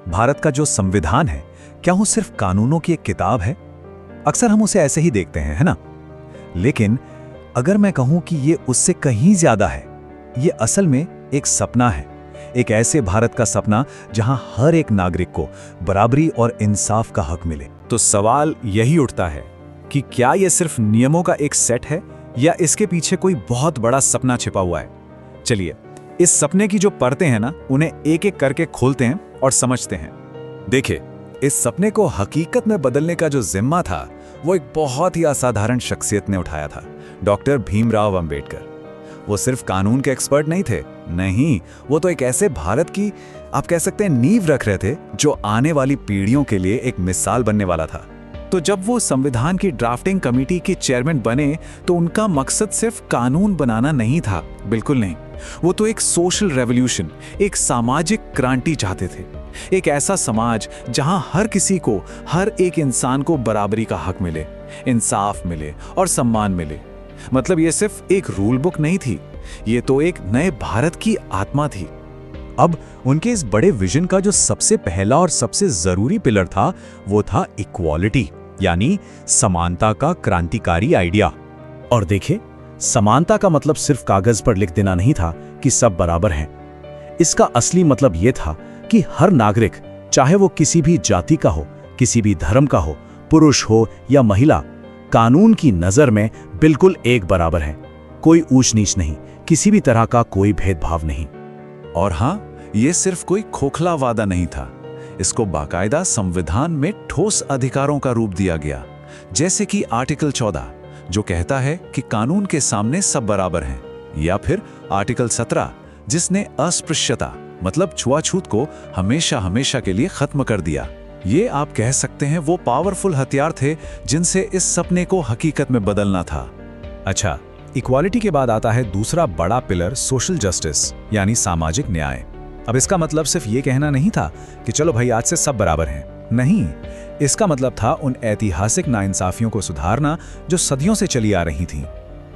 भारत का जो संविधान है, क्या वो सिर्फ कानूनों की एक किताब है? अक्सर हम उसे ऐसे ही देखते हैं, है ना? लेकिन अगर मैं कहूं कि ये उससे कहीं ज्यादा है, ये असल में एक सपना है। एक ऐसे भारत का सपना जहां हर एक नागरिक को बराबरी और इंसाफ का हक मिले। तो सवाल यही उठता है कि क्या ये सिर्फ नियमों का एक सेट है या इसके पीछे कोई बहुत बड़ा सपना छिपा हुआ है? चलिए, इस सपने की जो परतें हैं ना, उन्हें एक एक करके खोलते हैं और समझते हैं। देखिए, इस सपने को हकीकत में बदलने का जो जिम्मा था, वो एक बहुत ही असाधारण शख्सियत ने उठाया था, डॉक्टर भीमराव अंबेडकर। वो सिर्फ कानून के एक्सपर्ट नहीं थे, नहीं, वो तो एक ऐसे भारत की, आप कह सकते हैं, नींव रख रहे थे जो आने वाली पीढ़ियों के लिए एक मिसाल बनने वाला था। तो जब वो संविधान की ड्राफ्टिंग कमेटी के चेयरमैन बने, तो उनका मकसद सिर्फ कानून बनाना नहीं था, बिल्कुल नहीं। वो तो एक सोशल रेवोल्यूशन, एक सामाजिक क्रांति चाहते थे। एक ऐसा समाज जहां हर किसी को, हर एक इंसान को बराबरी का हक मिले, इंसाफ मिले और सम्मान मिले। मतलब ये सिर्फ एक रूल बुक नहीं थी, ये तो एक नए भारत की आत्मा थी। अब उनके इस बड़े विजन का जो सबसे पहला और सबसे जरूरी पिलर था, वो था इक्वालिटी, यानी समानता का क्रांतिकारी आइडिया। और देखिए, समानता का मतलब सिर्फ कागज पर लिख देना नहीं था कि सब बराबर हैं। इसका असली मतलब यह था कि हर नागरिक, चाहे वो किसी भी जाति का हो, किसी भी धर्म का हो, पुरुष हो या महिला, कानून की नजर में बिल्कुल एक बराबर है। कोई ऊंच नीच नहीं, किसी भी तरह का कोई भेदभाव नहीं। और हां, ये सिर्फ कोई खोखला वादा नहीं था, इसको बाकायदा संविधान में ठोस अधिकारों का रूप दिया गया। जैसे कि आर्टिकल 14, जो कहता है कि कानून के सामने सब बराबर हैं, या फिर आर्टिकल 17, जिसने अस्पृश्यता मतलब छुआछूत को हमेशा हमेशा के लिए खत्म कर दिया। ये आप कह सकते हैं वो पावरफुल हथियार थे जिनसे इस सपने को हकीकत में बदलना था। अच्छा, इक्वालिटी के बाद आता है दूसरा बड़ा पिलर, सोशल जस्टिस, यानी सामाजिक न्याय। अब इसका मतलब सिर्फ ये कहना नहीं था कि चलो भाई आज से सब बराबर हैं, नहीं। इसका मतलब था उन ऐतिहासिक नाइंसाफियों को सुधारना जो सदियों से चली आ रही थीं।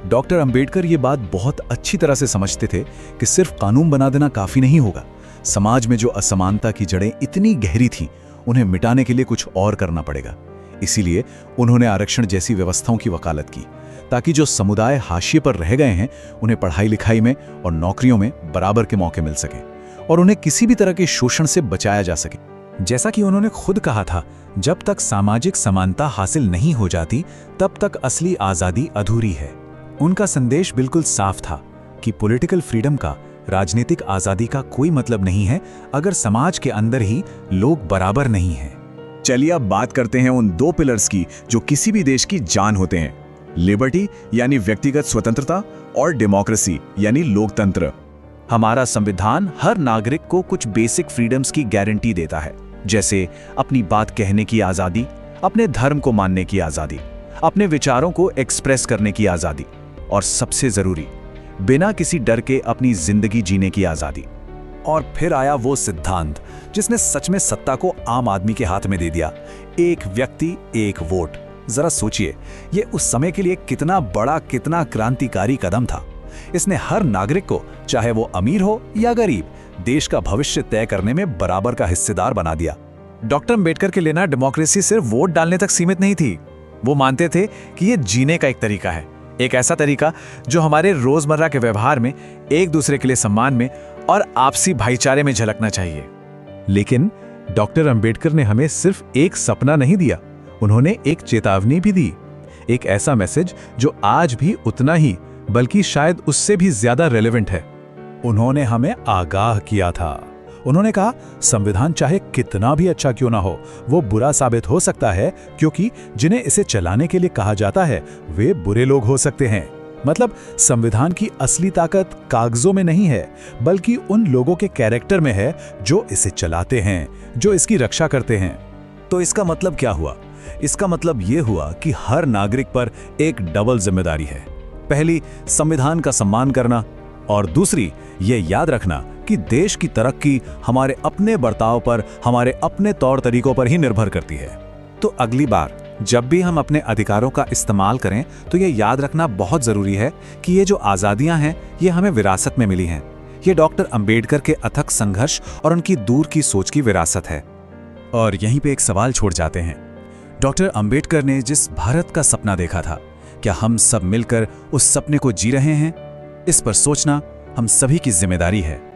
डॉक्टर अंबेडकर ये बात बहुत अच्छी तरह से समझते थे कि सिर्फ कानून बना देना काफी नहीं होगा। समाज में जो असमानता की जड़ें इतनी गहरी थीं, उन्हें मिटाने के लिए कुछ और करना पड़ेगा। इसीलिए उन्होंने आरक्षण जैसी व्यवस्थाओं की वकालत की, ताकि जो समुदाय हाशिए पर रह गए हैं, उन्हें पढ़ाई लिखाई में और नौकरियों में बराबर के मौके मिल सके और उन्हें किसी भी तरह के शोषण से बचाया जा सके। जैसा कि उन्होंने खुद कहा था, जब तक सामाजिक समानता हासिल नहीं हो जाती, तब तक असली आजादी अधूरी है। उनका संदेश बिल्कुल साफ था कि पॉलिटिकल फ्रीडम का, राजनीतिक आजादी का कोई मतलब नहीं है अगर समाज के अंदर ही लोग बराबर नहीं हैं। चलिए अब बात करते हैं उन दो पिलर्स की जो किसी भी देश की जान होते हैं, लिबर्टी यानी व्यक्तिगत स्वतंत्रता और डेमोक्रेसी यानी लोकतंत्र। हमारा संविधान हर नागरिक को कुछ बेसिक फ्रीडम्स की गारंटी देता है, जैसे अपनी बात कहने की आजादी, अपने धर्म को मानने की आजादी, अपने विचारों को एक्सप्रेस करने की आजादी, और सबसे जरूरी, बिना किसी डर के अपनी जिंदगी जीने की आजादी। और फिर आया वो सिद्धांत जिसने सच में सत्ता को आम आदमी के हाथ में दे दिया, एक व्यक्ति एक वोट। जरा सोचिए, ये उस समय के लिए कितना बड़ा, कितना क्रांतिकारी कदम था। इसने हर नागरिक को, चाहे वो अमीर हो या गरीब, देश का भविष्य तय करने में बराबर का हिस्सेदार बना दिया। डॉक्टर अंबेडकर के लिए ना डेमोक्रेसी सिर्फ वोट डालने तक सीमित नहीं थी। वो मानते थे कि ये जीने का एक तरीका है, एक ऐसा तरीका जो हमारे रोजमर्रा के व्यवहार में, एक दूसरे के लिए सम्मान में और आपसी भाईचारे में झलकना चाहिए। लेकिन डॉक्टर अंबेडकर ने हमें सिर्फ एक सपना नहीं दिया, उन्होंने एक चेतावनी भी दी, एक ऐसा मैसेज जो आज भी उतना ही, बल्कि शायद उससे भी ज्यादा रेलेवेंट है। उन्होंने हमें आगाह किया था। उन्होंने कहा, संविधान चाहे कितना भी अच्छा क्यों ना हो, वो बुरा साबित हो सकता है, क्योंकि जिन्हें इसे चलाने के लिए कहा जाता है वे बुरे लोग हो सकते हैं। मतलब संविधान की असली ताकत कागजों में नहीं है, बल्कि उन लोगों के कैरेक्टर में है जो इसे चलाते हैं, जो इसकी रक्षा करते हैं। तो इसका मतलब क्या हुआ? इसका मतलब यह हुआ कि हर नागरिक पर एक डबल जिम्मेदारी है। पहली, संविधान का सम्मान करना, और दूसरी, ये याद रखना कि देश की तरक्की हमारे अपने बर्ताव पर, हमारे अपने तौर तरीकों पर ही निर्भर करती है। तो अगली बार जब भी हम अपने अधिकारों का इस्तेमाल करें, तो ये याद रखना बहुत जरूरी है कि ये जो आज़ादियां हैं, ये हमें विरासत में मिली हैं। ये डॉक्टर अंबेडकर के अथक संघर्ष और उनकी दूर की सोच की विरासत है। और यहीं पे एक सवाल छोड़ जाते हैं। डॉक्टर अंबेडकर ने जिस भारत का सपना देखा था, क्या हम सब मिलकर उस सपने को जी रहे हैं? इस पर सोचना हम सभी की जिम्मेदारी है।